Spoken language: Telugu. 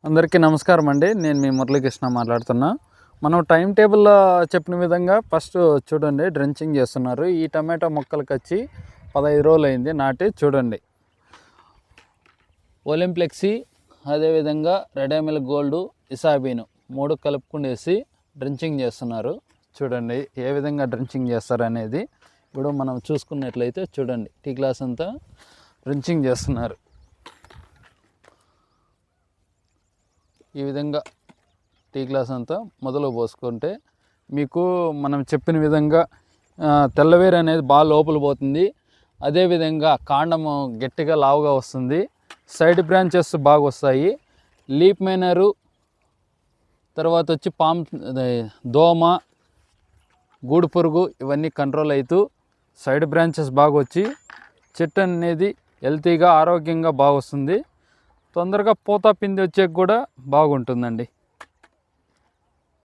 అందరికీ నమస్కారం అండి. నేను మీ మురళీకృష్ణ మాట్లాడుతున్నా. మనం టైం టేబుల్లో చెప్పిన విధంగా ఫస్ట్ చూడండి డ్రెంచింగ్ చేస్తున్నారు. ఈ టమాటో మొక్కలకి వచ్చి 15 రోజులు అయింది నాటి. చూడండి ఒలింప్లెక్సీ, అదేవిధంగా రెడామిల్ గోల్డ్, ఇసాబీను 3 కలుపుకునేసి డ్రెంచింగ్ చేస్తున్నారు. చూడండి ఏ విధంగా డ్రెంచింగ్ చేస్తారు అనేది ఇప్పుడు మనం చూసుకున్నట్లయితే చూడండి టీ గ్లాస్ అంతా డ్రెంచింగ్ చేస్తున్నారు. ఈ విధంగా టీ గ్లాస్ అంతా మొదలు పోసుకుంటే మీకు మనం చెప్పిన విధంగా తెల్లవేరు అనేది బాగా లోపల పోతుంది. అదేవిధంగా కాండము గట్టిగా లావుగా వస్తుంది. సైడ్ బ్రాంచెస్ బాగా వస్తాయి. లీప్ మైనరు, తర్వాత వచ్చి దోమ, గూడు పురుగు ఇవన్నీ కంట్రోల్ అవుతూ సైడ్ బ్రాంచెస్ బాగా వచ్చి చెట్టు అనేది హెల్తీగా ఆరోగ్యంగా బాగా వస్తుంది. తొందరగా పూత పిండి వచ్చేకి కూడా బాగుంటుందండి.